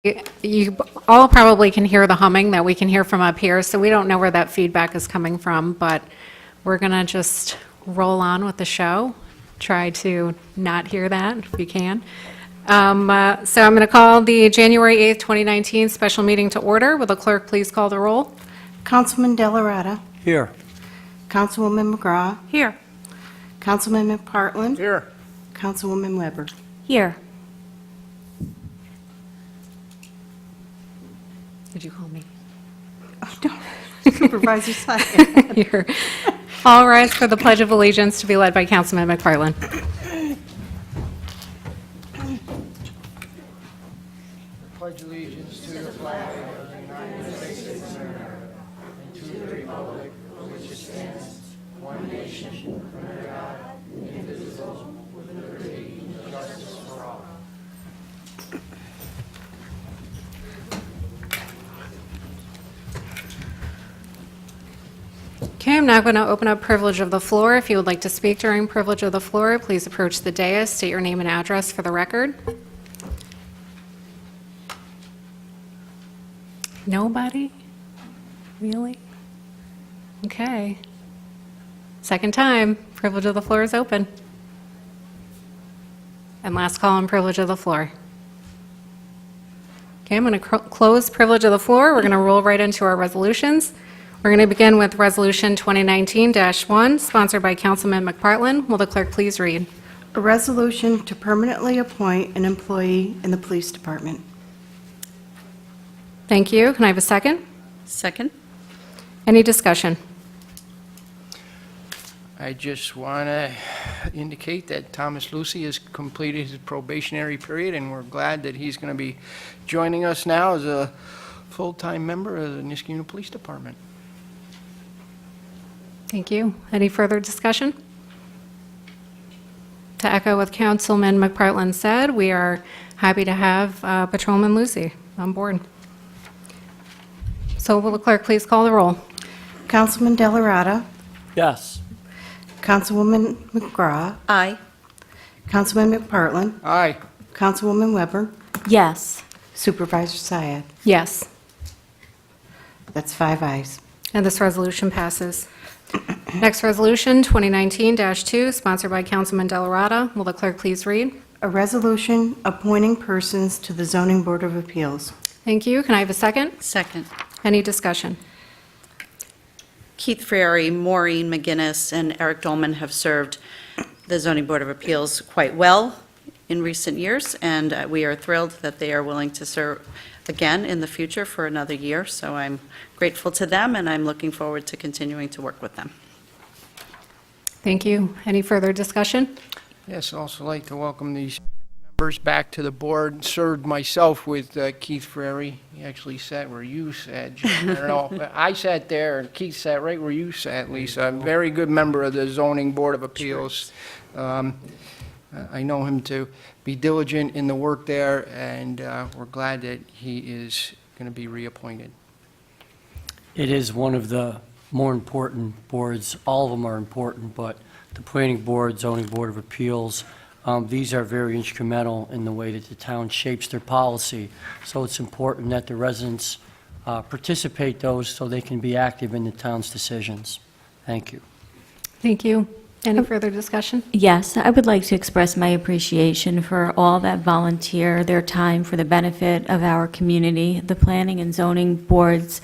You all probably can hear the humming that we can hear from up here, so we don't know where that feedback is coming from, but we're going to just roll on with the show. Try to not hear that if you can. So I'm going to call the January 8th, 2019 special meeting to order. Will the clerk please call the roll? Councilman Delarada. Here. Councilwoman McGraw. Here. Councilman McPartlin. Here. Councilwoman Weber. Here. Did you call me? Supervisor Syed. Here. All rise for the Pledge of Allegiance to be led by Councilman McPartlin. Pledge allegiance to the flag of the United States of America and to the republic for which it stands, one nation, under God, indivisible, with liberty and justice for all. Okay, I'm now going to open up privilege of the floor. If you would like to speak during privilege of the floor, please approach the dais, state your name and address for the record. Nobody? Really? Okay. Second time, privilege of the floor is open. And last call on privilege of the floor. Okay, I'm going to close privilege of the floor. We're going to roll right into our resolutions. We're going to begin with Resolution 2019-1, sponsored by Councilman McPartlin. Will the clerk please read? A resolution to permanently appoint an employee in the police department. Thank you. Can I have a second? Second. Any discussion? I just want to indicate that Thomas Lucy has completed his probationary period, and we're glad that he's going to be joining us now as a full-time member of the Niskuna Police Department. Thank you. Any further discussion? To echo what Councilman McPartlin said, we are happy to have Patrolman Lucy on board. So will the clerk please call the roll? Councilman Delarada. Yes. Councilwoman McGraw. Aye. Councilman McPartlin. Aye. Councilwoman Weber. Yes. Supervisor Syed. Yes. That's 5 ayes. And this resolution passes. Next resolution, 2019-2, sponsored by Councilman Delarada. Will the clerk please read? A resolution appointing persons to the Zoning Board of Appeals. Thank you. Can I have a second? Second. Any discussion? Keith Frary, Maureen McGinnis, and Eric Dolman have served the Zoning Board of Appeals quite well in recent years, and we are thrilled that they are willing to serve again in the future for another year. So I'm grateful to them, and I'm looking forward to continuing to work with them. Thank you. Any further discussion? Yes, also like to welcome these members back to the board. Served myself with Keith Frary. He actually sat where you sat. I don't know. I sat there, and Keith sat right where you sat, Lisa. A very good member of the Zoning Board of Appeals. I know him to be diligent in the work there, and we're glad that he is going to be reappointed. It is one of the more important boards. All of them are important, but the Planning Board, Zoning Board of Appeals, these are very instrumental in the way that the town shapes their policy. So it's important that the residents participate those so they can be active in the town's decisions. Thank you. Thank you. Any further discussion? Yes, I would like to express my appreciation for all that volunteer their time for the benefit of our community. The planning and zoning boards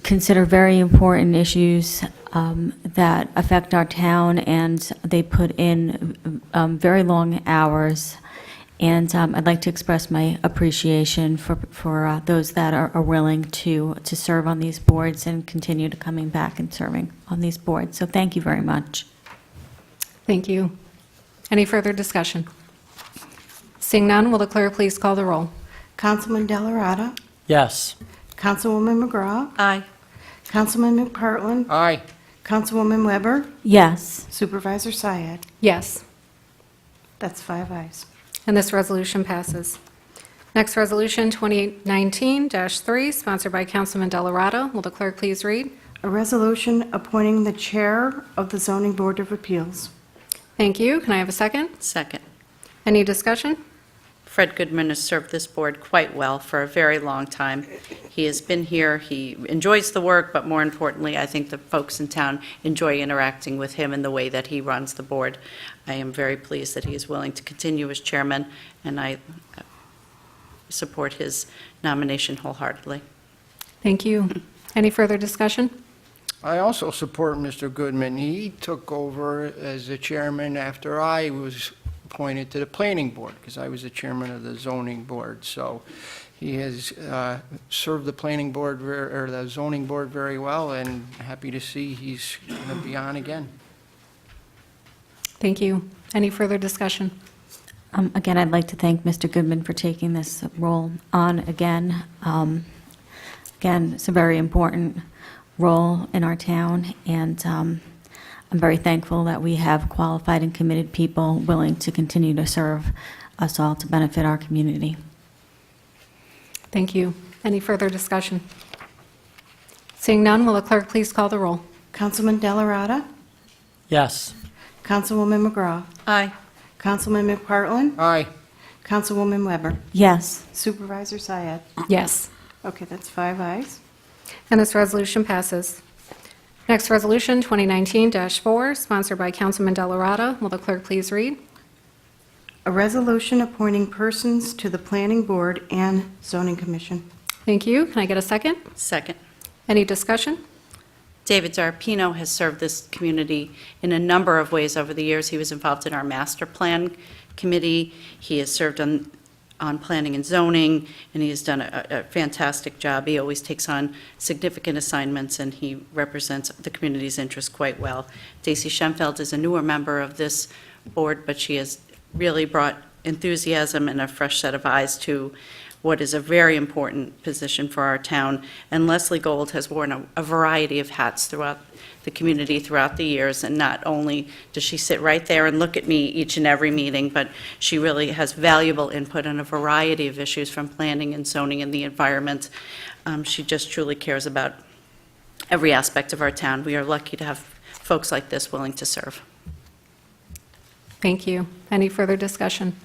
consider very important issues that affect our town, and they put in very long hours. And I'd like to express my appreciation for those that are willing to serve on these boards and continue to coming back and serving on these boards. So thank you very much. Thank you. Any further discussion? Seeing none, will the clerk please call the roll? Councilman Delarada. Yes. Councilwoman McGraw. Aye. Councilman McPartlin. Aye. Councilwoman Weber. Yes. Supervisor Syed. Yes. That's 5 ayes. And this resolution passes. Next resolution, 2019-3, sponsored by Councilman Delarada. Will the clerk please read? A resolution appointing the chair of the Zoning Board of Appeals. Thank you. Can I have a second? Second. Any discussion? Fred Goodman has served this board quite well for a very long time. He has been here, he enjoys the work, but more importantly, I think the folks in town enjoy interacting with him in the way that he runs the board. I am very pleased that he is willing to continue as chairman, and I support his nomination wholeheartedly. Thank you. Any further discussion? I also support Mr. Goodman. He took over as the chairman after I was appointed to the planning board, because I was the chairman of the zoning board. So he has served the planning board, or the zoning board very well, and happy to see he's going to be on again. Thank you. Any further discussion? Again, I'd like to thank Mr. Goodman for taking this role on again. Again, it's a very important role in our town, and I'm very thankful that we have qualified and committed people willing to continue to serve us all to benefit our community. Thank you. Any further discussion? Seeing none, will the clerk please call the roll? Councilman Delarada. Yes. Councilwoman McGraw. Aye. Councilman McPartlin. Aye. Councilwoman Weber. Yes. Supervisor Syed. Yes. Okay, that's 5 ayes. And this resolution passes. Next resolution, 2019-4, sponsored by Councilman Delarada. Will the clerk please read? A resolution appointing persons to the Planning Board and Zoning Commission. Thank you. Can I get a second? Second. Any discussion? David Zarpino has served this community in a number of ways over the years. He was involved in our master plan committee. He has served on planning and zoning, and he has done a fantastic job. He always takes on significant assignments, and he represents the community's interests quite well. Daisy Schoenfeld is a newer member of this board, but she has really brought enthusiasm and a fresh set of eyes to what is a very important position for our town. And Leslie Gold has worn a variety of hats throughout the community throughout the years, and not only does she sit right there and look at me each and every meeting, but she really has valuable input on a variety of issues from planning and zoning and the environment. She just truly cares about every aspect of our town. We are lucky to have folks like this willing to serve. Thank you. Any further discussion?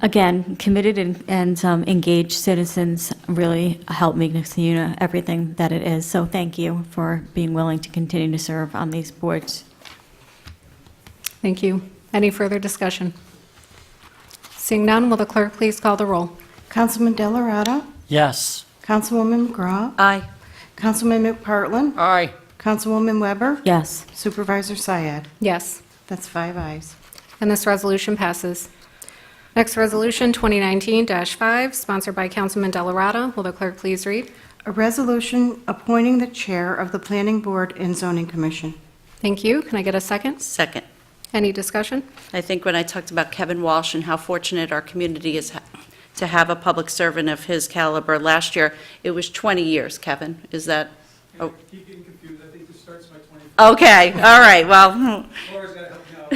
Again, committed and engaged citizens really help make Nixiuna everything that it is. So thank you for being willing to continue to serve on these boards. Thank you. Any further discussion? Seeing none, will the clerk please call the roll? Councilman Delarada. Yes. Councilwoman McGraw. Aye. Councilman McPartlin. Aye. Councilwoman Weber. Yes. Supervisor Syed. Yes. That's 5 ayes. And this resolution passes. Next resolution, 2019-5, sponsored by Councilman Delarada. Will the clerk please read? A resolution appointing the chair of the Planning Board and Zoning Commission. Thank you. Can I get a second? Second. Any discussion? I think when I talked about Kevin Walsh and how fortunate our community is to have a public servant of his caliber last year, it was 20 years, Kevin. Is that? Oh. Keep getting confused. I think this starts my 25th. Okay, all right, well, Laura's got to help me out.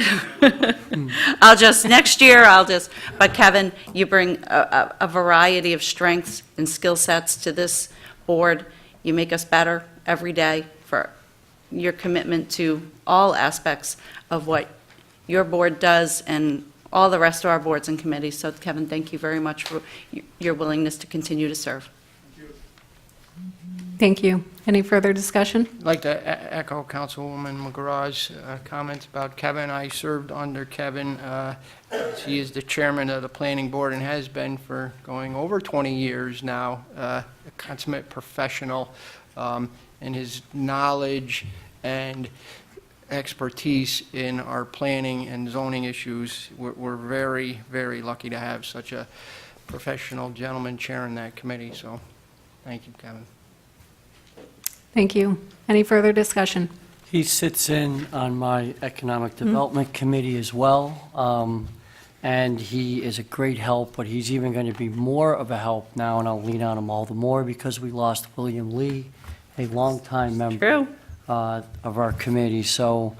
but Kevin, you bring a variety of strengths and skill sets to this board. You make us better every day for your commitment to all aspects of what your board does and all the rest of our boards and committees. So Kevin, thank you very much for your willingness to continue to serve. Thank you. Any further discussion? I'd like to echo Councilwoman McGraw's comments about Kevin. I served under Kevin. He is the chairman of the planning board and has been for going over 20 years now, a consummate professional, and his knowledge and expertise in our planning and zoning issues. We're very, very lucky to have such a professional gentleman chairing that committee, so thank you, Kevin. Thank you. Any further discussion? He sits in on my Economic Development Committee as well, and he is a great help, but he's even going to be more of a help now, and I'll lean on him all the more because we lost William Lee, a longtime member True. of our committee. So,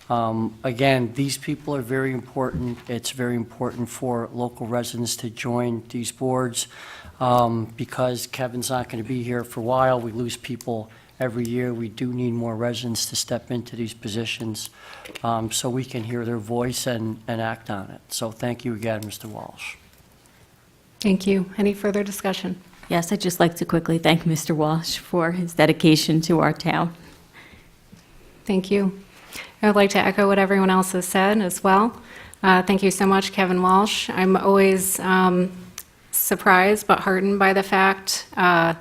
again, these people are very important. It's very important for local residents to join these boards because Kevin's not going to be here for a while. We lose people every year. We do need more residents to step into these positions so we can hear their voice and act on it. So thank you again, Mr. Walsh. Thank you. Any further discussion? Yes, I'd just like to quickly thank Mr. Walsh for his dedication to our town. Thank you. I would like to echo what everyone else has said as well. Thank you so much, Kevin Walsh. I'm always surprised but heartened by the fact that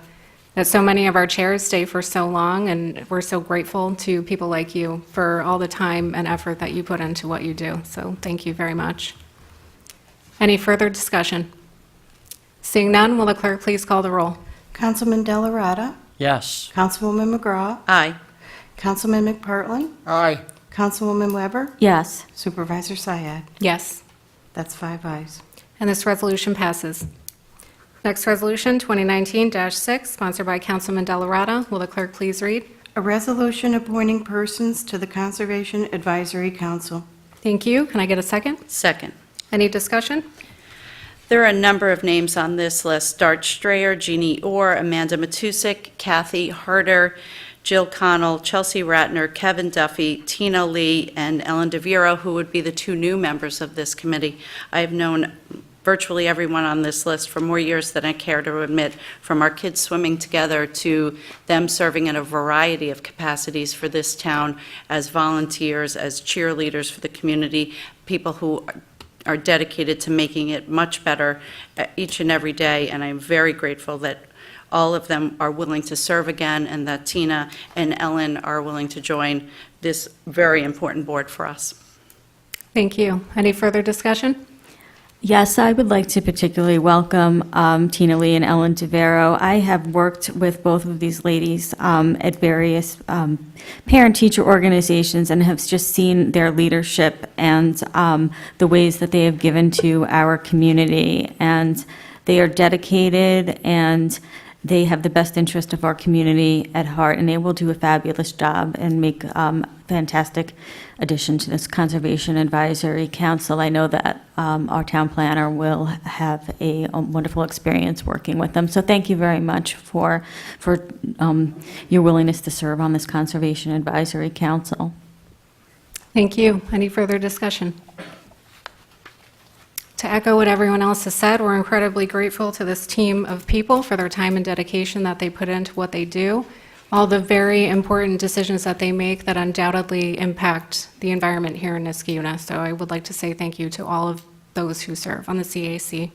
so many of our chairs stay for so long, and we're so grateful to people like you for all the time and effort that you put into what you do. So thank you very much. Any further discussion? Seeing none, will the clerk please call the roll? Councilman Delarada. Yes. Councilwoman McGraw. Aye. Councilman McPartlin. Aye. Councilwoman Weber. Yes. Supervisor Syed. Yes. That's 5 ayes. And this resolution passes. Next resolution, 2019-6, sponsored by Councilman Delarada. Will the clerk please read? A resolution appointing persons to the Conservation Advisory Council. Thank you. Can I get a second? Second. Any discussion? There are a number of names on this list: Dart Strayer, Jeannie Orr, Amanda Matusik, Kathy Harder, Jill Connell, Chelsea Ratner, Kevin Duffy, Tina Lee, and Ellen DeVero, who would be the 2 new members of this committee. I've known virtually everyone on this list for more years than I care to admit, from our kids swimming together to them serving in a variety of capacities for this town as volunteers, as cheerleaders for the community, people who are dedicated to making it much better each and every day, and I'm very grateful that all of them are willing to serve again, and that Tina and Ellen are willing to join this very important board for us. Thank you. Any further discussion? Yes, I would like to particularly welcome Tina Lee and Ellen DeVero. I have worked with both of these ladies at various parent-teacher organizations and have just seen their leadership and the ways that they have given to our community. And they are dedicated, and they have the best interest of our community at heart, and they will do a fabulous job and make fantastic addition to this Conservation Advisory Council. I know that our town planner will have a wonderful experience working with them. So thank you very much for your willingness to serve on this Conservation Advisory Council. Thank you. Any further discussion? To echo what everyone else has said, we're incredibly grateful to this team of people for their time and dedication that they put into what they do, all the very important decisions that they make that undoubtedly impact the environment here in Niskayuna. So I would like to say thank you to all of those who serve on the CAC.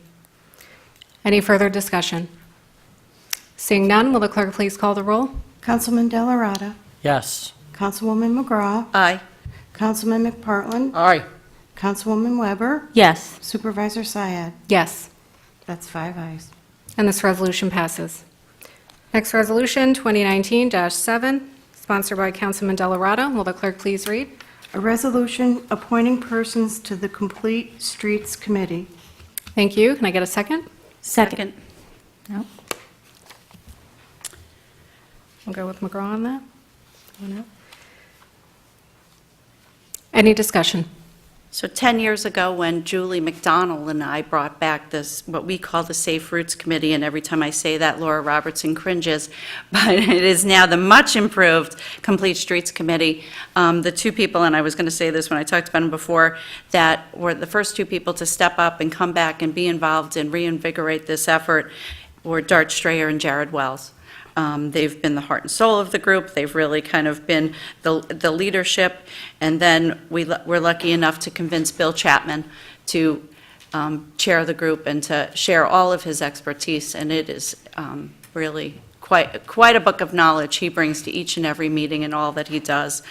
Any further discussion? Seeing none, will the clerk please call the roll? Councilman Delarada. Yes. Councilwoman McGraw. Aye. Councilman McPartlin. Aye. Councilwoman Weber. Yes. Supervisor Syed. Yes. That's 5 ayes. And this resolution passes. Next resolution, 2019-7, sponsored by Councilman Delarada. Will the clerk please read? A resolution appointing persons to the Complete Streets Committee. Thank you. Can I get a second? Second. No. We'll go with McGraw on that. Any discussion? So 10 years ago, when Julie McDonald and I brought back this, what we call the Safe Routes Committee, and every time I say that, Laura Robertson cringes, but it is now the much-improved Complete Streets Committee. The 2 people, and I was going to say this when I talked about them before, that were the first 2 people to step up and come back and be involved and reinvigorate this effort were Dart Strayer and Jared Wells. They've been the heart and soul of the group. They've really kind of been the leadership. And then we're lucky enough to convince Bill Chapman to chair the group and to share all of his expertise. And it is really quite a book of knowledge he brings to each and every meeting and all that he does.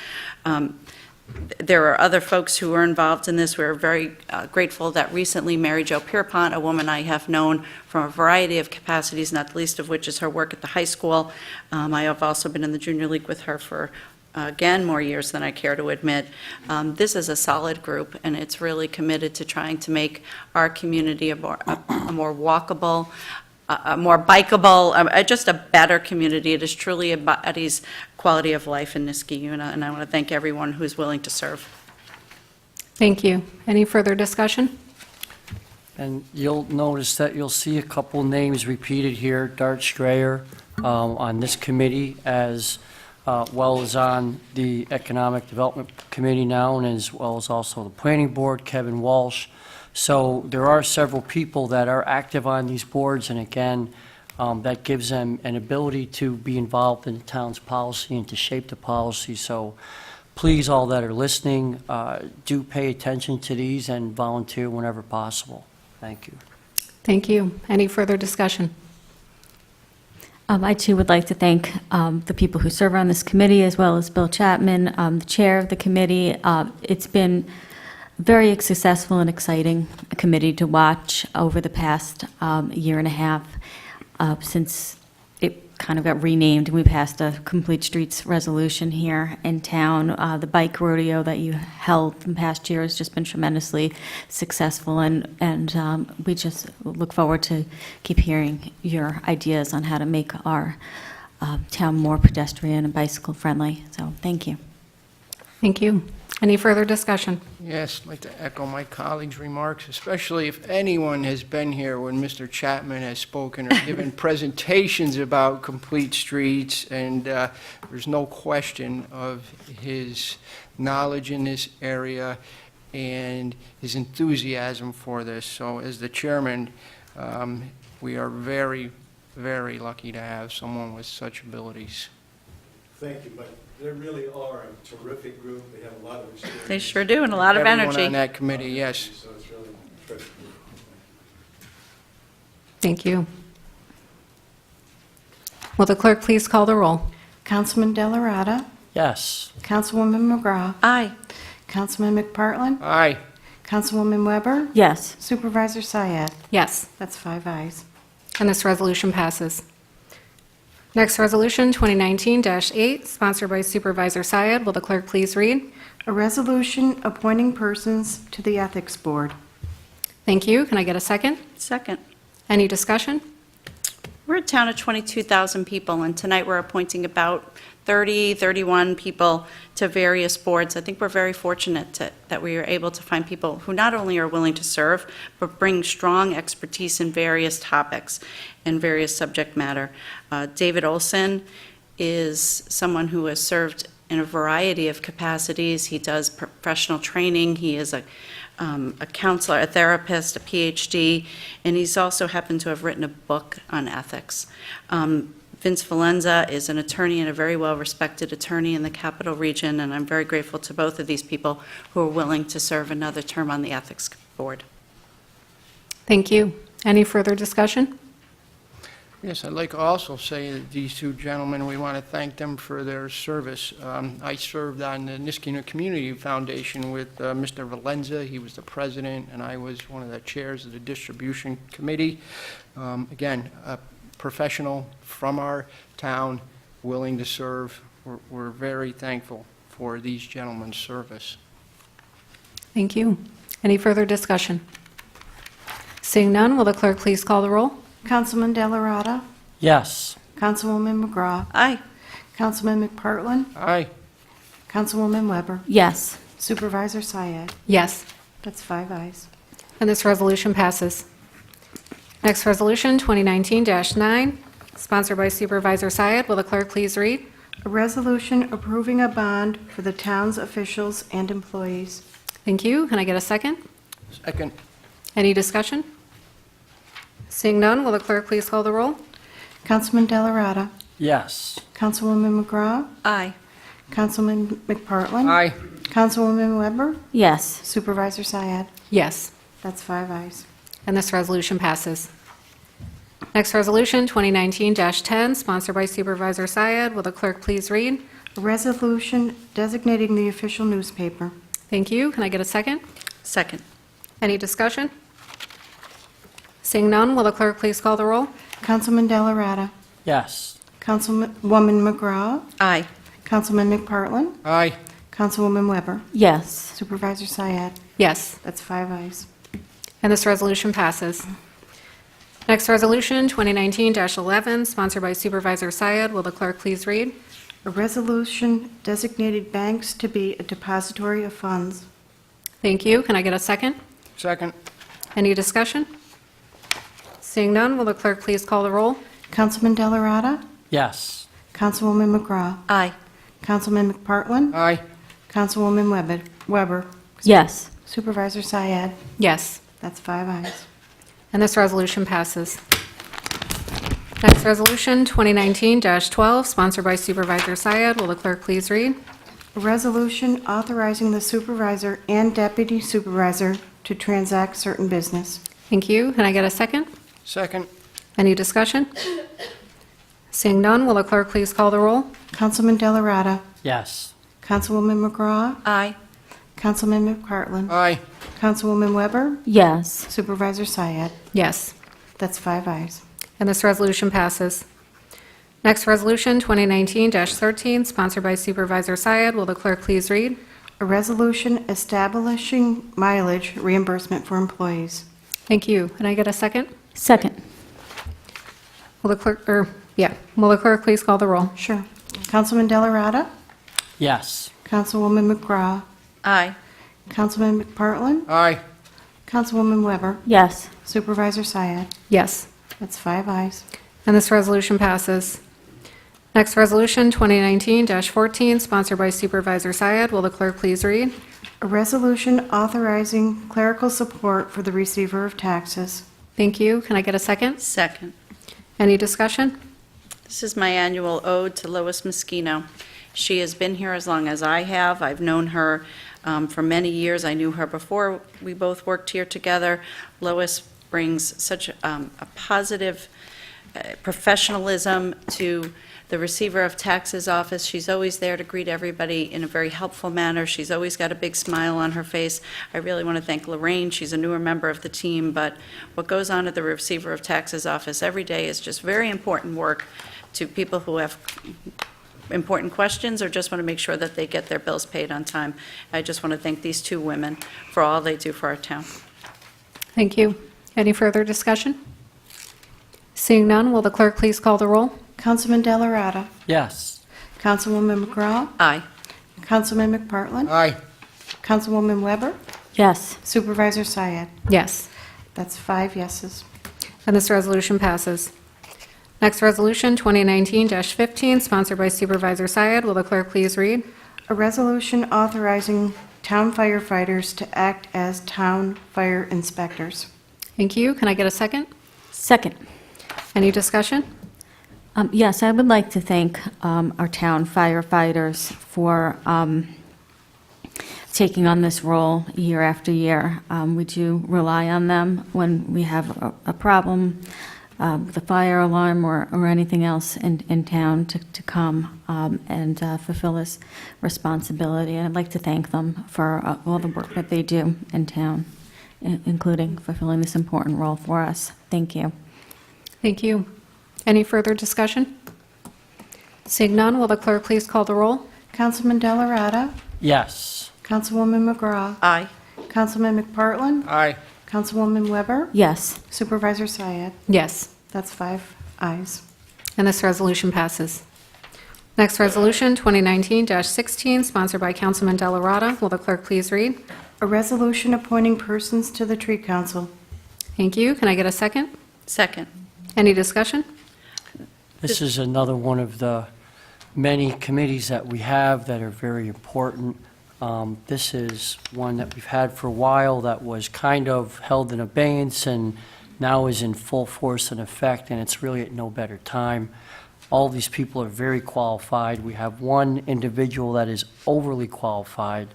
There are other folks who are involved in this. We're very grateful that recently Mary Jo Pierpont, a woman I have known from a variety of capacities, not the least of which is her work at the high school. I have also been in the junior league with her for, again, more years than I care to admit. This is a solid group, and it's really committed to trying to make our community a more walkable, a more bikeable, just a better community. It is truly embodies quality of life in Niskayuna, and I want to thank everyone who's willing to serve. Thank you. Any further discussion? And you'll notice that you'll see a couple names repeated here, Dart Strayer on this committee, as well as on the Economic Development Committee now, and as well as also the Planning Board, Kevin Walsh. So there are several people that are active on these boards, and again, that gives them an ability to be involved in the town's policy and to shape the policy. So please, all that are listening, do pay attention to these and volunteer whenever possible. Thank you. Thank you. Any further discussion? I too would like to thank the people who serve on this committee, as well as Bill Chapman, the chair of the committee. It's been very successful and exciting committee to watch over the past year and a half since it kind of got renamed. We passed a Complete Streets resolution here in town. The bike rodeo that you held in past year has just been tremendously successful, and we just look forward to keep hearing your ideas on how to make our town more pedestrian and bicycle friendly. So thank you. Thank you. Any further discussion? Yes, I'd like to echo my colleagues' remarks, especially if anyone has been here when Mr. Chapman has spoken or given presentations about complete streets, and there's no question of his knowledge in this area and his enthusiasm for this. So as the chairman, we are very, very lucky to have someone with such abilities. Thank you, but they really are a terrific group. They have a lot of experience. They sure do, and a lot of Everyone energy. on that committee, yes. So it's really terrific. Thank you. Will the clerk please call the roll? Councilman Delarada. Yes. Councilwoman McGraw. Aye. Councilman McPartlin. Aye. Councilwoman Weber. Yes. Supervisor Syed. Yes, That's 5 ayes. and this resolution passes. Next resolution, 2019-8, sponsored by Supervisor Syed. Will the clerk please read? A resolution appointing persons to the Ethics Board. Thank you. Can I get a second? Second. Any discussion? We're a town of 22,000 people, and tonight we're appointing about 30, 31 people to various boards. I think we're very fortunate that we are able to find people who not only are willing to serve, but bring strong expertise in various topics and various subject matter. David Olson is someone who has served in a variety of capacities. He does professional training. He is a counselor, a therapist, a PhD, and he's also happened to have written a book on ethics. Vince Valenza is an attorney and a very well-respected attorney in the Capital Region, and I'm very grateful to both of these people who are willing to serve another term on the Ethics Board. Thank you. Any further discussion? Yes, I'd like to also say that these two gentlemen, we want to thank them for their service. I served on the Niskuna Community Foundation with Mr. Valenza. He was the president, and I was one of the chairs of the distribution committee. Again, a professional from our town, willing to serve. We're very thankful for these gentlemen's service. Thank you. Any further discussion? Seeing none, will the clerk please call the roll? Councilman Delarada. Yes. Councilwoman McGraw. Aye. Councilman McPartlin. Aye. Councilwoman Weber. Yes. Supervisor Syed. Yes, That's 5 ayes. and this resolution passes. Next resolution, 2019-9, sponsored by Supervisor Syed. Will the clerk please read? A resolution approving a bond for the town's officials and employees. Thank you. Can I get a second? Second. Any discussion? Seeing none, will the clerk please call the roll? Councilman Delarada. Yes. Councilwoman McGraw. Aye. Councilman McPartlin. Aye. Councilwoman Weber. Yes. Supervisor Syed. Yes, That's 5 ayes. and this resolution passes. Next resolution, 2019-10, sponsored by Supervisor Syed. Will the clerk please read? A resolution designating the official newspaper. Thank you. Can I get a second? Second. Any discussion? Seeing none, will the clerk please call the roll? Councilman Delarada. Yes. Councilwoman McGraw. Aye. Councilman McPartlin. Aye. Councilwoman Weber. Yes. Supervisor Syed. Yes, That's 5 ayes. and this resolution passes. Next resolution, 2019-11, sponsored by Supervisor Syed. Will the clerk please read? A resolution designated banks to be a depository of funds. Thank you. Can I get a second? Second. Any discussion? Seeing none, will the clerk please call the roll? Councilman Delarada. Yes. Councilwoman McGraw. Aye. Councilman McPartlin. Aye. Councilwoman Weber. Yes. Supervisor Syed. Yes, That's 5 ayes. And this resolution passes. Next resolution, 2019-12, sponsored by Supervisor Syed. Will the clerk please read? A resolution authorizing the supervisor and deputy supervisor to transact certain business. Thank you. Can I get a second? Second. Any discussion? Seeing none, will the clerk please call the roll? Councilman Delarada. Yes. Councilwoman McGraw. Aye. Councilman McPartlin. Aye. Councilwoman Weber. Yes. Supervisor Syed. Yes. That's 5 ayes. And this resolution passes. Next resolution, 2019-13, sponsored by Supervisor Syed. Will the clerk please read? A resolution establishing mileage reimbursement for employees. Thank you. Can I get a second? Second. Will the clerk please call the roll? Sure. Councilman Delarada. Yes. Councilwoman McGraw. Aye. Councilman McPartlin. Aye. Councilwoman Weber. Yes. Supervisor Syed. Yes. That's 5 ayes. And this resolution passes. Next resolution, 2019-14, sponsored by Supervisor Syed. Will the clerk please read? A resolution authorizing clerical support for the receiver of taxes. Thank you. Can I get a second? Second. Any discussion? This is my annual ode to Lois Moschino. She has been here as long as I have. I've known her for many years. I knew her before we both worked here together. Lois brings such a positive professionalism to the Receiver of Taxes office. She's always there to greet everybody in a very helpful manner. She's always got a big smile on her face. I really want to thank Lorraine. She's a newer member of the team, but what goes on at the Receiver of Taxes office every day is just very important work to people who have important questions or just want to make sure that they get their bills paid on time. I just want to thank these two women for all they do for our town. Thank you. Any further discussion? Seeing none, will the clerk please call the roll? Councilman Delarada. Yes. Councilwoman McGraw. Aye. Councilman McPartlin. Aye. Councilwoman Weber. Yes. Supervisor Syed. Yes. That's 5 yeses. And this resolution passes. Next resolution, 2019-15, sponsored by Supervisor Syed. Will the clerk please read? A resolution authorizing town firefighters to act as town fire inspectors. Thank you. Can I get a second? Second. Any discussion? Yes, I would like to thank our town firefighters for taking on this role year after year. We do rely on them when we have a problem, the fire alarm or anything else in town to come and fulfill this responsibility. And I'd like to thank them for all the work that they do in town, including fulfilling this important role for us. Thank you. Thank you. Any further discussion? Seeing none, will the clerk please call the roll? Councilman Delarada. Yes. Councilwoman McGraw. Aye. Councilman McPartlin. Aye. Councilwoman Weber. Yes. Supervisor Syed. Yes. That's 5 ayes. And this resolution passes. Next resolution, 2019-16, sponsored by Councilman Delarada. Will the clerk please read? A resolution appointing persons to the tree council. Thank you. Can I get a second? Second. Any discussion? This is another one of the many committees that we have that are very important. This is one that we've had for a while that was kind of held in abeyance and now is in full force and effect, and it's really at no better time. All these people are very qualified. We have one individual that is overly qualified,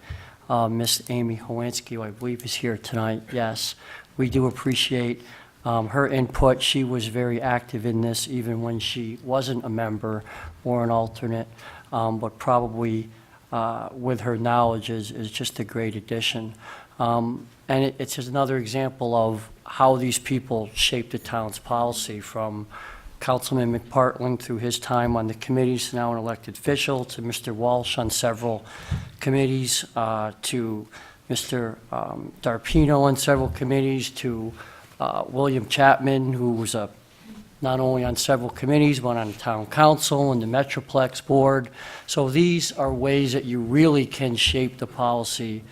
Miss Amy Howansky, who I believe is here tonight. Yes, we do appreciate her input. She was very active in this even when she wasn't a member or an alternate, but probably with her knowledge is just a great addition. And it's just another example of how these people shape the town's policy, from Councilman McPartlin through his time on the committees, now an elected official, to Mr. Walsh on several committees, to Mr. Darpino on several committees, to William Chapman, who was not only on several committees, but on the town council and the Metroplex board. So these are ways that you really can shape the policy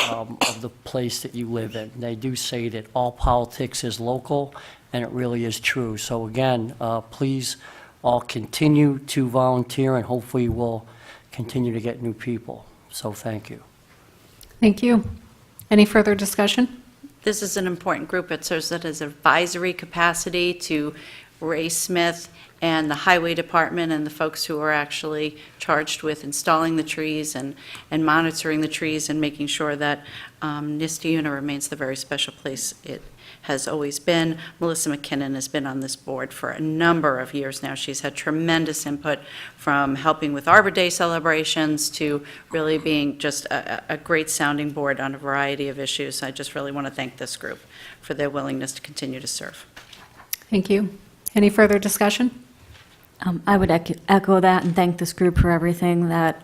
of the place that you live in. They do say that all politics is local, and it really is true. So again, please all continue to volunteer, and hopefully we'll continue to get new people. So thank you. Thank you. Any further discussion? This is an important group. It serves as advisory capacity to Ray Smith and the Highway Department and the folks who are actually charged with installing the trees and monitoring the trees and making sure that Nistiuna remains the very special place it has always been. Melissa McKinnon has been on this board for a number of years now. She's had tremendous input from helping with Arbor Day celebrations to really being just a great sounding board on a variety of issues. I just really want to thank this group for their willingness to continue to serve. Thank you. Any further discussion? I would echo that and thank this group for everything that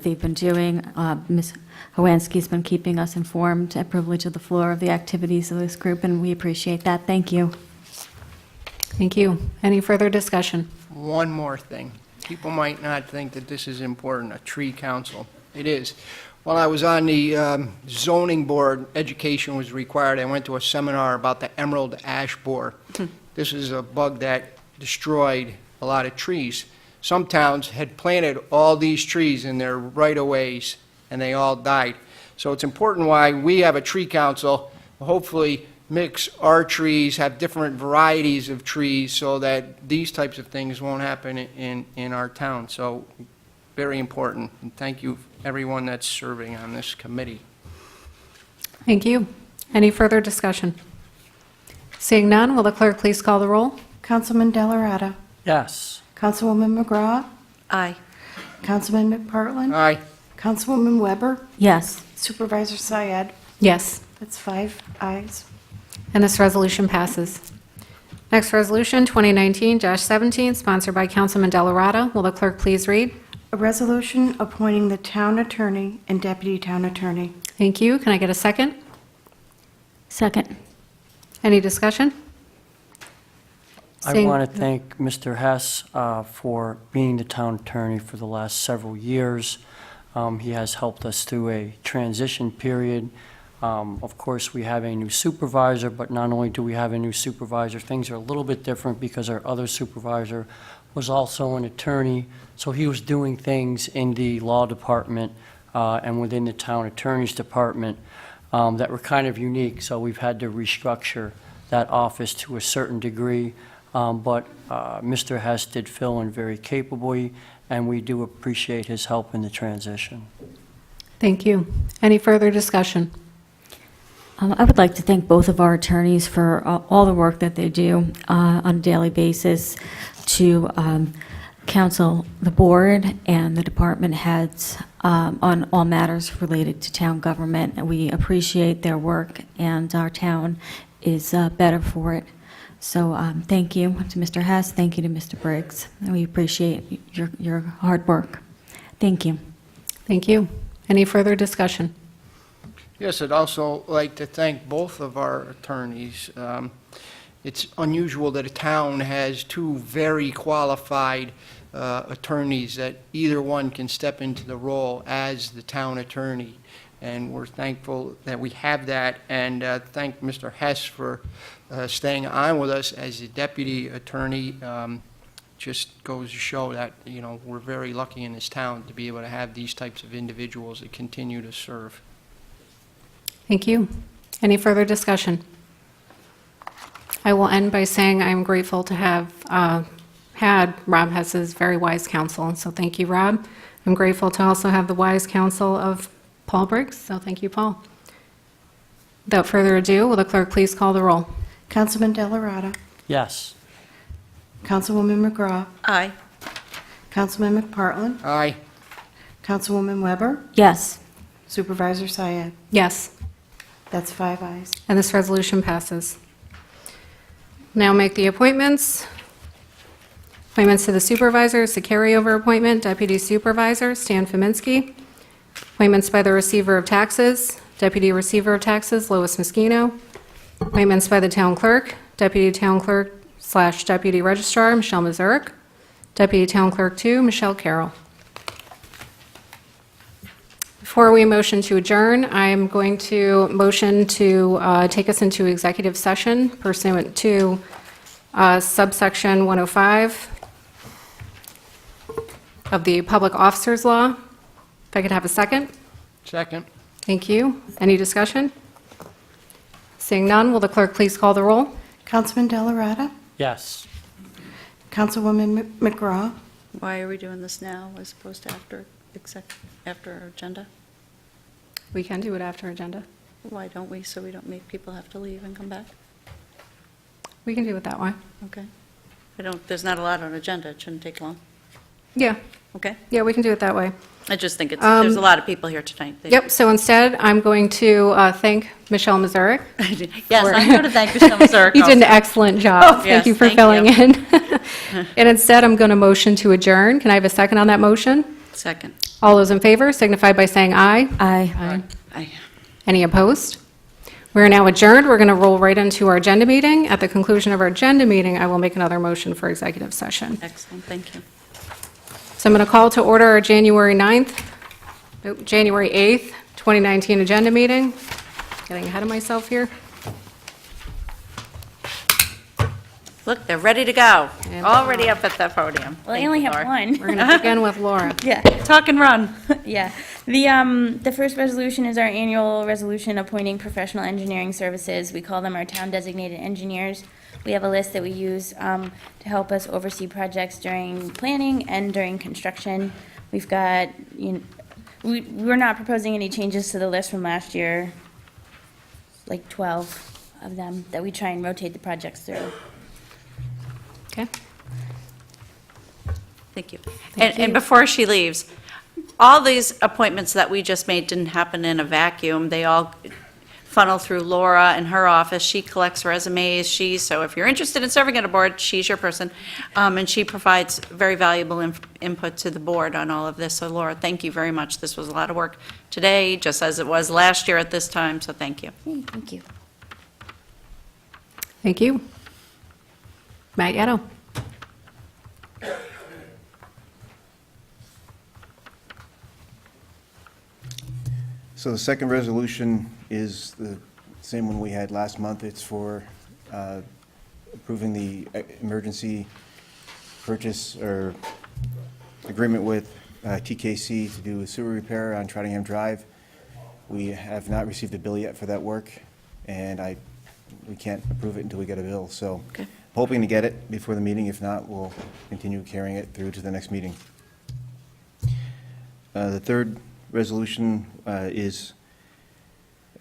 they've been doing. Ms. Howansky's been keeping us informed at Privilege of the Floor of the activities of this group, and we appreciate that. Thank you. Thank you. Any further discussion? One more thing. People might not think that this is important, a tree council. It is. While I was on the zoning board, education was required. I went to a seminar about the emerald ash borer. This is a bug that destroyed a lot of trees. Some towns had planted all these trees in their right-of-ways, and they all died. So it's important why we have a tree council, hopefully mix our trees, have different varieties of trees so that these types of things won't happen in our town. So very important, and thank you everyone that's serving on this committee. Thank you. Any further discussion? Seeing none, will the clerk please call the roll? Councilman Delarada. Yes. Councilwoman McGraw. Aye. Councilman McPartlin. Aye. Councilwoman Weber. Yes. Supervisor Syed. Yes. That's 5 ayes. And this resolution passes. Next resolution, 2019-17, sponsored by Councilman Delarada. Will the clerk please read? A resolution appointing the town attorney and deputy town attorney. Thank you. Can I get a second? Second. Any discussion? I Seeing- want to thank Mr. Hess for being the town attorney for the last several years. He has helped us through a transition period. Of course, we have a new supervisor, but not only do we have a new supervisor, things are a little bit different because our other supervisor was also an attorney, so he was doing things in the law department and within the town attorney's department that were kind of unique, so we've had to restructure that office to a certain degree. But Mr. Hess did fill in very capably, and we do appreciate his help in the transition. Thank you. Any further discussion? I would like to thank both of our attorneys for all the work that they do on a daily basis to counsel the board and the department heads on all matters related to town government. And we appreciate their work, and our town is better for it. So thank you to Mr. Hess, thank you to Mr. Briggs, and we appreciate your hard work. Thank you. Thank you. Any further discussion? Yes, I'd also like to thank both of our attorneys. It's unusual that a town has two very qualified attorneys that either one can step into the role as the town attorney. And we're thankful that we have that, and thank Mr. Hess for staying on with us as the deputy attorney. Just goes to show that, you know, we're very lucky in this town to be able to have these types of individuals that continue to serve. Thank you. Any further discussion? I will end by saying I'm grateful to have had Rob Hess's very wise counsel, so thank you, Rob. I'm grateful to also have the wise counsel of Paul Briggs, so thank you, Paul. Without further ado, will the clerk please call the roll? Councilman Delarada. Yes. Councilwoman McGraw. Aye. Councilman McPartlin. Aye. Councilwoman Weber. Yes. Supervisor Syed. Yes. That's 5 ayes. And this resolution passes. Now make the appointments. Appointments to the supervisors, the carryover appointment, Deputy Supervisor Stan Faminsky. Appointments by the Receiver of Taxes, Deputy Receiver of Taxes Lois Moschino. Appointments by the Town Clerk, Deputy Town Clerk / Deputy Registrar Michelle Mazurek. Deputy Town Clerk 2, Michelle Carroll. Before we motion to adjourn, I am going to motion to take us into executive session pursuant to subsection 105 of the Public Officers Law. If I could have a second? Second. Thank you. Any discussion? Seeing none, will the clerk please call the roll? Councilman Delarada. Yes. Councilwoman McGraw. Why are we doing this now as opposed to after our agenda? We can do it after agenda. Why don't we, so we don't make people have to leave and come back? We can do it that way. Okay. There's not a lot on agenda, it shouldn't take long. Yeah, Okay? yeah, we can do it that way. I just think there's a lot of people here tonight. Yep, so instead, I'm going to thank Michelle Mazurek. Yes, I'm going to thank Michelle Mazurek. You did an also. excellent job. Oh, yes, Thank you for thank filling you. in. And instead, I'm going to motion to adjourn. Can I have a second on that motion? Second. All those in favor signify by saying aye. Aye. Aye. Any opposed? We're now adjourned. We're going to roll right into our agenda meeting. At the conclusion of our agenda meeting, I will make another motion for executive session. Excellent, thank you. So I'm going to call to order our January 8th, 2019 agenda meeting. Getting ahead of myself here. Look, they're ready to go, And- already up at the podium. Well, I Thank only you, have Laura. one. We're going to begin with Laura. Yeah, Talk and run. yeah. The first resolution is our annual resolution appointing professional engineering services. We call them our town designated engineers. We have a list that we use to help us oversee projects during planning and during construction. We've got, we're not proposing any changes to the list from last year, like 12 of them that we try and rotate the projects through. Okay. Thank you. And before she leaves, all these appointments that we just made didn't happen in a vacuum. They all funnel through Laura in her office. She collects resumes. So if you're interested in serving on a board, she's your person. And she provides very valuable input to the board on all of this. So Laura, thank you very much. This was a lot of work today, just as it was last year at this time, so thank you. Hey, thank you. Thank you. Matt Yetto. So the second resolution is the same one we had last month. It's for approving the emergency purchase or agreement with TKC to do a sewer repair on Trottingham Drive. We have not received a bill yet for that work, and we can't approve it until we get a bill. So Okay. hoping to get it before the meeting. If not, we'll continue carrying it through to the next meeting. The third resolution is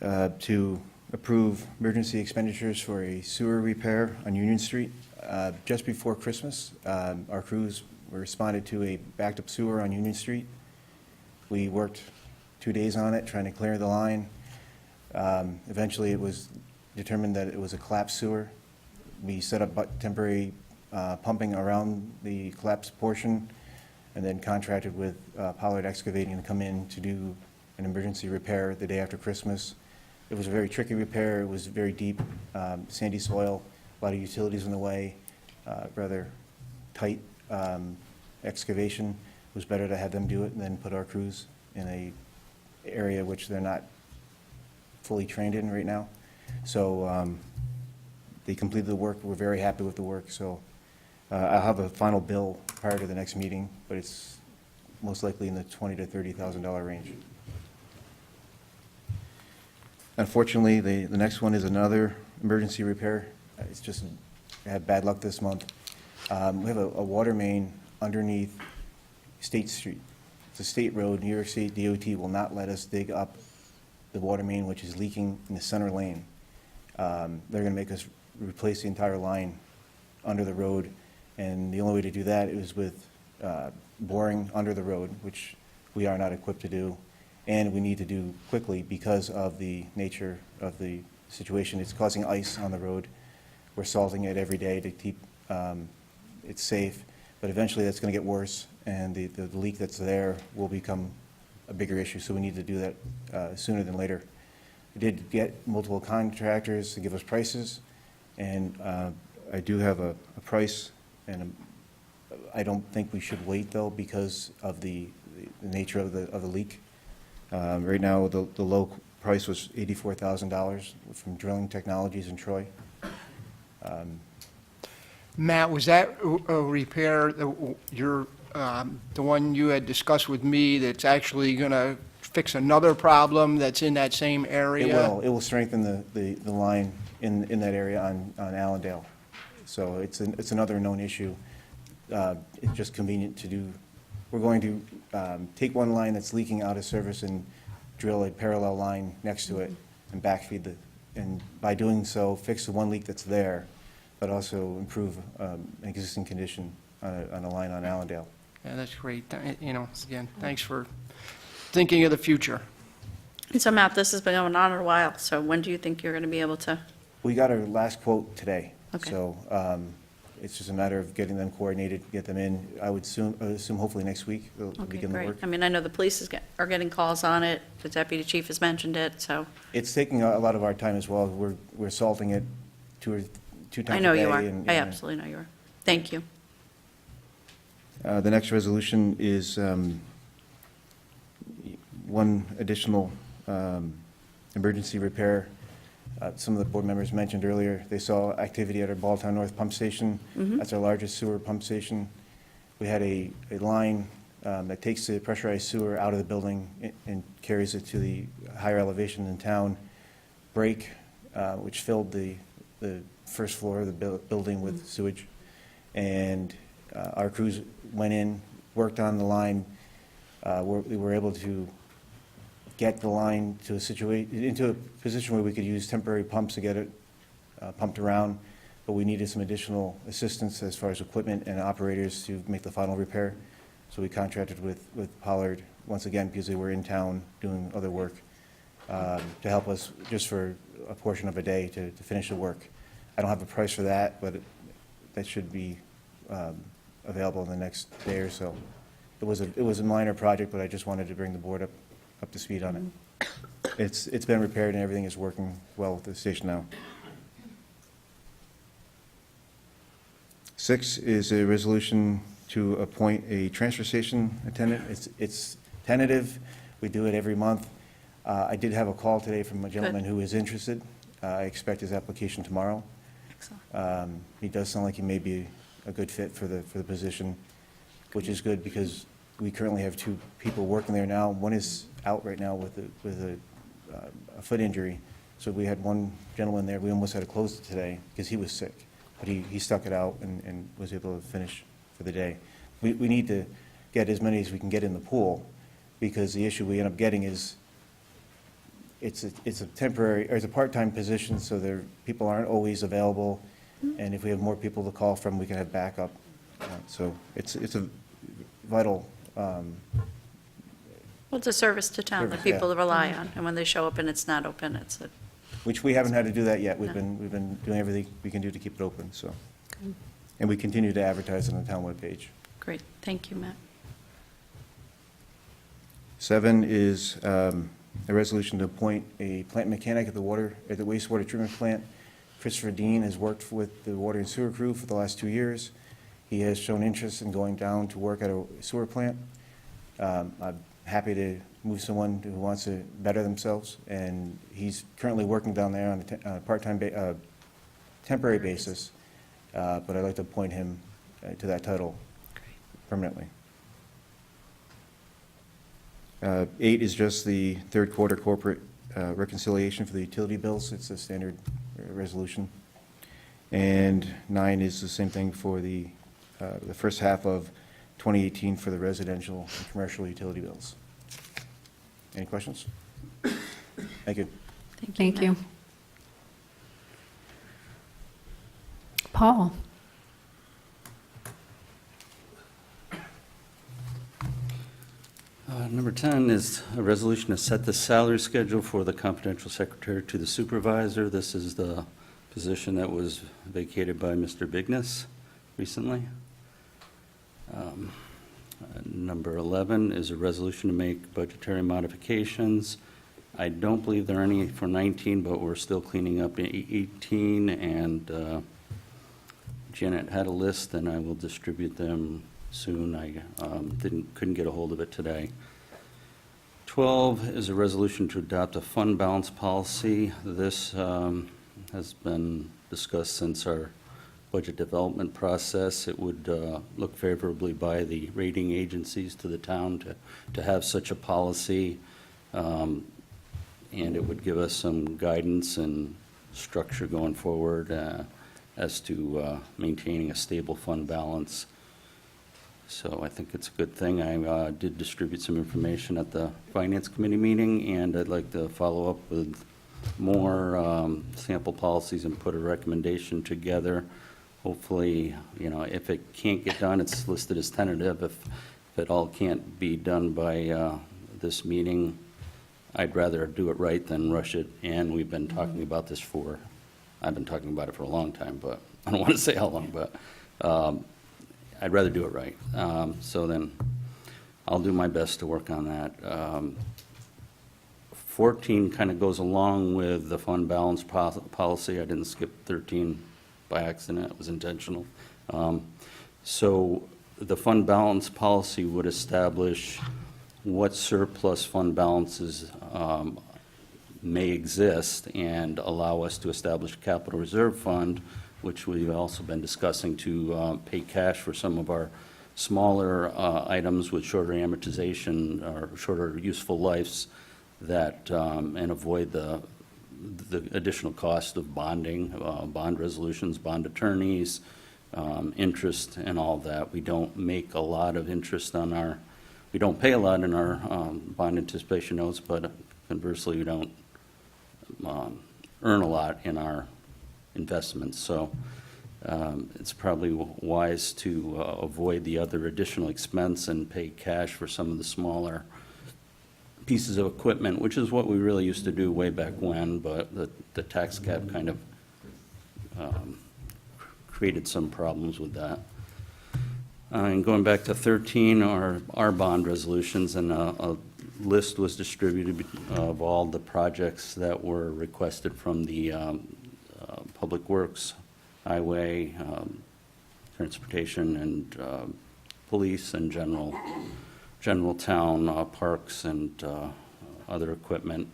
to approve emergency expenditures for a sewer repair on Union Street. Just before Christmas, our crews responded to a backed-up sewer on Union Street. We worked 2 days on it, trying to clear the line. Eventually, it was determined that it was a collapsed sewer. We set up temporary pumping around the collapsed portion, and then contracted with Pollard Excavating to come in to do an emergency repair the day after Christmas. It was a very tricky repair. It was very deep, sandy soil, a lot of utilities in the way, rather tight excavation. It was better to have them do it and then put our crews in a area which they're not fully trained in right now. So they completed the work. We're very happy with the work. So I'll have a final bill prior to the next meeting, but it's most likely in the $20,000 to $30,000 range. Unfortunately, the next one is another emergency repair. It's just, I had bad luck this month. We have a water main underneath State Street. It's a state road. New York State DOT will not let us dig up the water main, which is leaking in the center lane. They're going to make us replace the entire line under the road, and the only way to do that is with boring under the road, which we are not equipped to do, and we need to do quickly because of the nature of the situation. It's causing ice on the road. We're salting it every day to keep it safe, but eventually that's going to get worse, and the leak that's there will become a bigger issue, so we need to do that sooner than later. We did get multiple contractors to give us prices, and I do have a price, and I don't think we should wait, though, because of the nature of the leak. Right now, the low price was $84,000 from Drilling Technologies in Troy. Matt, was that a repair, the one you had discussed with me that's actually going to fix another problem that's in that same area? It will strengthen the line in that area on Allendale. So it's another known issue. It's just convenient to do. We're going to take one line that's leaking out of service and drill a parallel line next to it and backfeed and by doing so, fix the one leak that's there, but also improve an existing condition on a line on Allendale. Yeah, that's great. Again, thanks for thinking of the future. So Matt, this has been going on a while, so when do you think you're going to be able to? We got our last quote today. Okay. So it's just a matter of getting them coordinated, get them in. I would assume hopefully next week they'll Okay, begin the great. work. I mean, I know the police are getting calls on it, the deputy chief has mentioned it, so It's taking a lot of our time as well. We're salting it two times a day. I know you are. and, I absolutely know you are. Thank you. The next resolution is one additional emergency repair. Some of the board members mentioned earlier, they saw activity at our Balltown North Pump Station. That's our largest sewer pump station. We had a line that takes the pressurized sewer out of the building and carries it to the higher elevation in town, break, which filled the first floor of the building with sewage. And our crews went in, worked on the line. We were able to get the line into a position where we could use temporary pumps to get it pumped around, but we needed some additional assistance as far as equipment and operators to make the final repair. So we contracted with Pollard once again because they were in town doing other work to help us just for a portion of a day to finish the work. I don't have a price for that, but that should be available in the next day or so. It was a minor project, but I just wanted to bring the board up to speed on it. It's been repaired and everything is working well with the station now. 6 is a resolution to appoint a transfer station attendant. It's tentative. We do it every month. I did have a call today from a gentleman who is interested. I expect his application tomorrow. Excellent. He does sound like he may be a good fit for the position, which is good because we currently have 2 people working there now. One is out right now with a foot injury. So we had one gentleman there. We almost had to close it today because he was sick, but he stuck it out and was able to finish for the day. We need to get as many as we can get in the pool because the issue we end up getting is it's a temporary, or it's a part-time position, so people aren't always available. And if we have more people to call from, we can have backup. So it's a vital, Well, it's a service to town that Service, yeah. people rely on, and when they show up and it's not open, it's a, which we haven't had to do that yet. We've No. been doing everything we can do to keep it open, so. And we continue to advertise on the town webpage. great. Thank you, Matt. 7 is a resolution to appoint a plant mechanic at the wastewater treatment plant. Christopher Dean has worked with the water and sewer crew for the last 2 years. He has shown interest in going down to work at a sewer plant. I'm happy to move someone who wants to better themselves, and he's currently working down there on a part-time, temporary basis, but I'd like to appoint him to that title permanently. 8 is just the third quarter corporate reconciliation for the utility bills. It's a standard resolution. And 9 is the same thing for the first half of 2018 for the residential and commercial utility bills. Any questions? Thank you. Thank you. Matt. Paul? Number 10 is a resolution to set the salary schedule for the confidential secretary to the supervisor. This is the position that was vacated by Mr. Bigness recently. Number 11 is a resolution to make budgetary modifications. I don't believe there are any for 19, but we're still cleaning up 18, and Janet had a list, and I will distribute them soon. I couldn't get a hold of it today. 12 is a resolution to adopt a fund balance policy. This has been discussed since our budget development process. It would look favorably by the rating agencies to the town to have such a policy. And it would give us some guidance and structure going forward as to maintaining a stable fund balance. So I think it's a good thing. I did distribute some information at the Finance Committee meeting, and I'd like to follow up with more sample policies and put a recommendation together. Hopefully, you know, if it can't get done, it's listed as tentative. If it all can't be done by this meeting, I'd rather do it right than rush it. And we've been talking about this I've been talking about it for a long time, but I don't want to say how long, but I'd rather do it right. So then I'll do my best to work on that. 14 kind of goes along with the fund balance policy. I didn't skip 13 by accident, it was intentional. So the fund balance policy would establish what surplus fund balances may exist and allow us to establish a capital reserve fund, which we've also been discussing, to pay cash for some of our smaller items with shorter amortization or shorter useful lives that, and avoid the additional cost of bonding, bond resolutions, bond attorneys, interest and all that. We don't make a lot of interest on we don't pay a lot in our bond anticipation notes, but conversely, we don't earn a lot in our investments. So it's probably wise to avoid the other additional expense and pay cash for some of the smaller pieces of equipment, which is what we really used to do way back when, but the tax cap kind of created some problems with that. And going back to 13, our bond resolutions, and a list was distributed of all the projects that were requested from the Public Works, Highway, Transportation, and Police, and general town, parks, and other equipment.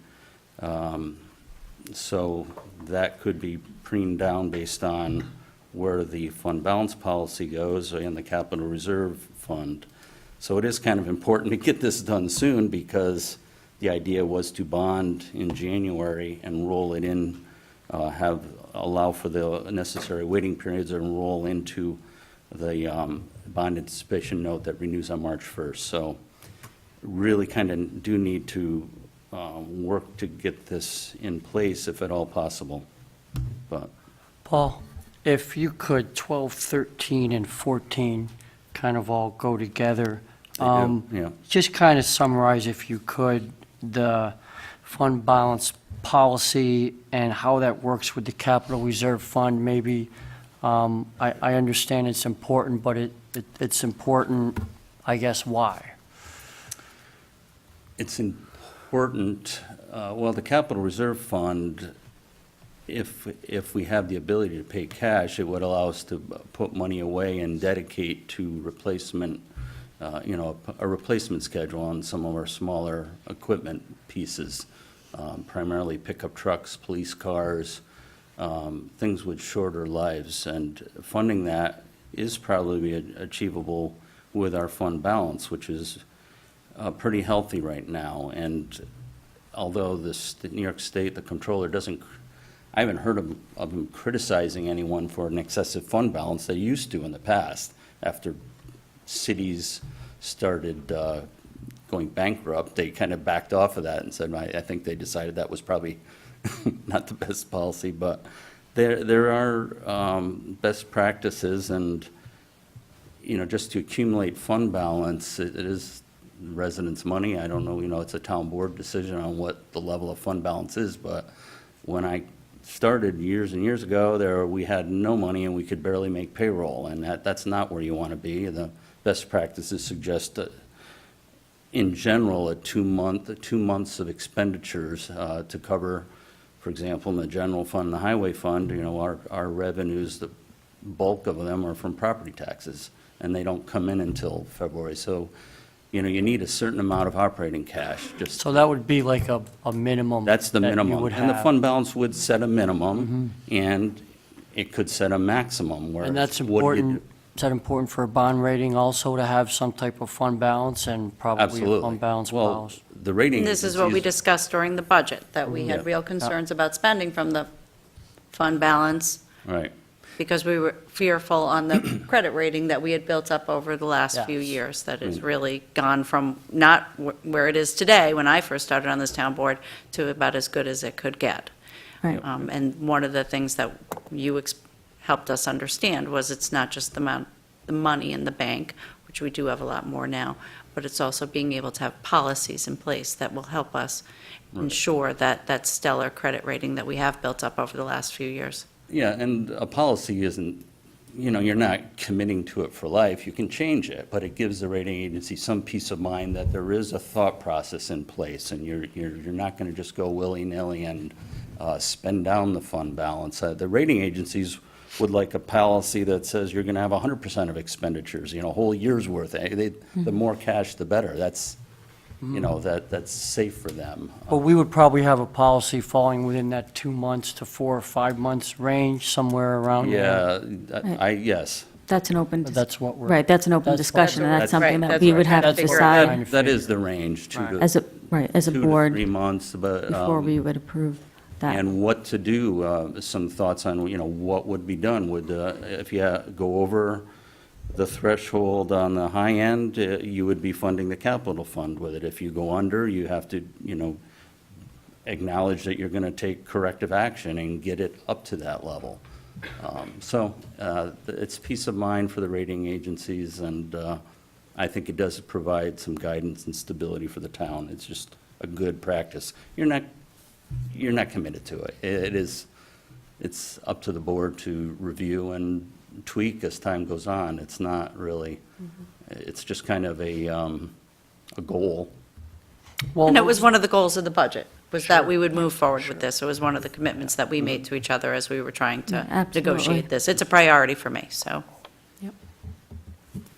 So that could be preened down based on where the fund balance policy goes and the capital reserve fund. So it is kind of important to get this done soon, because the idea was to bond in January and roll it in, allow for the necessary waiting periods and roll into the bond anticipation note that renews on March 1st. So really kind of do need to work to get this in place if at all possible. But Paul, if you could, 12, 13, and 14 kind of all go together. Yeah. Just kind of summarize, if you could, the fund balance policy and how that works with the capital reserve fund. Maybe, I understand it's important, but it's important, I guess, why? it's important, well, the capital reserve fund, if we have the ability to pay cash, it would allow us to put money away and dedicate to replacement, a replacement schedule on some of our smaller equipment pieces, primarily pickup trucks, police cars, things with shorter lives. And funding that is probably achievable with our fund balance, which is pretty healthy right now. And although the New York State, the comptroller I haven't heard of him criticizing anyone for an excessive fund balance. They used to in the past. After cities started going bankrupt, they kind of backed off of that and said, I think they decided that was probably not the best policy. But there are best practices, and just to accumulate fund balance, it is residents' money. I don't know, it's a town board decision on what the level of fund balance is, but when I started years and years ago, we had no money and we could barely make payroll, and that's not where you want to be. The best practices suggest in general, 2 months of expenditures to cover, for example, in the general fund, the highway fund, our revenues, the bulk of them are from property taxes, and they don't come in until February. So, you need a certain amount of operating cash. So that would be like a minimum. That's the that you minimum. would And the have. fund balance would set a minimum, and it could set a maximum where. And that's what do you important, do? is that important for a bond rating also, to have some type of fund balance and probably a Absolutely. fund balance Well, policy? the rating This is what we agencies- discussed during the budget, that we Yeah. had real concerns about spending from the fund balance Right. because we were fearful on the credit rating that we had built up over the last few Yes. years, that has really gone from not where it is today, when I first started on this town board, to about as good as it could get. Right. And one of the things that you helped us understand was it's not just the money in the bank, which we do have a lot more now, but it's also being able to have policies in place that will help us ensure that that stellar credit rating that we have built up over the last few years. Yeah, and a policy isn't, you're not committing to it for life. You can change it, but it gives the rating agency some peace of mind that there is a thought process in place, and you're not going to just go willy-nilly and spend down the fund balance. The rating agencies would like a policy that says you're going to have 100% of expenditures, a whole year's worth. The more cash, the better. That's, that's safe for them. But we would probably have a policy falling within that 2 months to 4 or 5 months range, somewhere around there. Yeah, yes. That's an open, That's what we're. right, that's an open That's- discussion, and that's Right, something that that's we what would we're have trying to to figure decide out. That is the range, as a 2 to board 3 months, but. before we would approve that. And what to do, some thoughts on, what would be done. If you go over the threshold on the high end, you would be funding the capital fund with it. If you go under, you have to, acknowledge that you're going to take corrective action and get it up to that level. So it's peace of mind for the rating agencies, and I think it does provide some guidance and stability for the town. It's just a good practice. You're not committed to it. It's up to the board to review and tweak as time goes on. It's not really, it's just kind of a goal. Well, And it was one of the goals of the budget, was that we would move forward with this. It was one of the commitments that we made to each other as we were trying to Absolutely. negotiate this. It's a priority for me, so.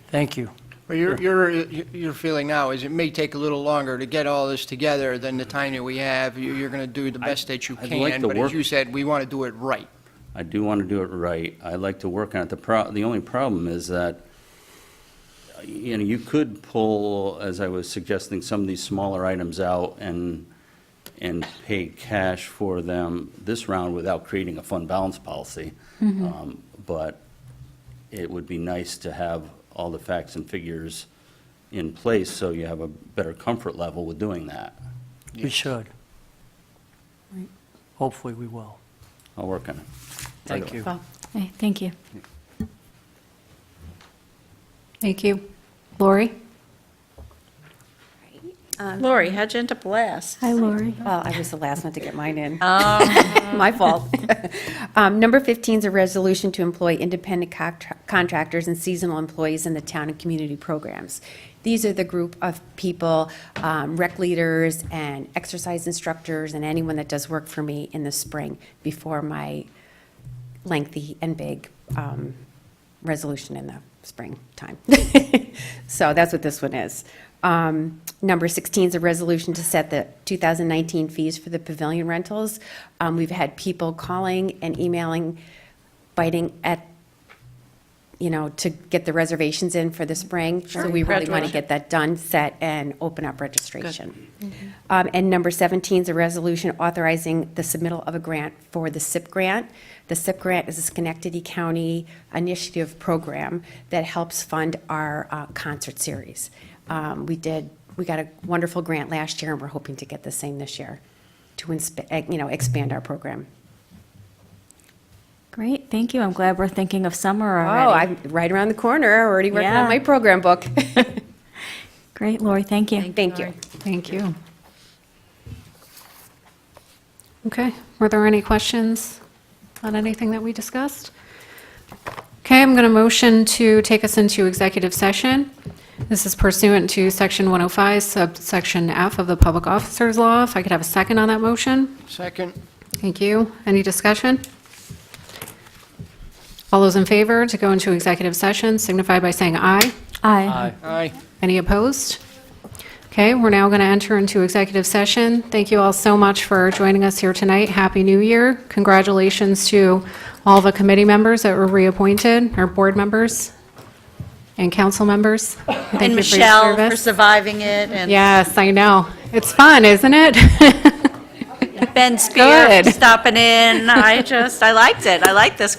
Thank you. Well, your feeling now is it may take a little longer to get all this together than the time that we have. You're going to do the best that you I'd like can, to but as work- you said, we want to do it right. I do want to do it right. I like to work on it. The only problem is that, you could pull, as I was suggesting, some of these smaller items out and pay cash for them this round without creating a fund balance policy. But it would be nice to have all the facts and figures in place so you have a better comfort level with doing that. We should. Hopefully, we will. I'll work on it. Thank you. Okay, thank you. Thank you. Lori? Lori, how'd you end up last? Hi, Lori. Well, I was the last one to get mine in. My fault. Number 15 is a resolution to employ independent contractors and seasonal employees in the town and community programs. These are the group of people, rec leaders and exercise instructors and anyone that does work for me in the spring before my lengthy and big resolution in the springtime. So that's what this one is. Number 16 is a resolution to set the 2019 fees for the pavilion rentals. We've had people calling and emailing, biting at, to get the reservations in for the spring. So we really want to get that done, set, and open up registration. And number 17 is a resolution authorizing the submittal of a grant for the SIP grant. The SIP grant is a Schenectady County initiative program that helps fund our concert series. We got a wonderful grant last year, and we're hoping to get the same this year to expand our program. Great, thank you. I'm glad we're thinking of summer Oh, already. I'm right around the corner, already working Yeah. on my program book. Great, Lori, thank you. Thank you. Thank you. Okay, were there any questions on anything that we discussed? Okay, I'm going to motion to take us into executive session. This is pursuant to Section 105, subsection F of the Public Officers Law. If I could have a second on that motion? Second? Thank you. Any discussion? All those in favor to go into executive session signify by saying aye. Aye. Aye. Any opposed? Okay, we're now going to enter into executive session. Thank you all so much for joining us here tonight. Happy New Year. Congratulations to all the committee members that were reappointed, our board members and council members. Thank And you for your Michelle for service. surviving it, and Yes, I know. It's fun, isn't it? Ben Spear Good. stopping in. I liked it. I like this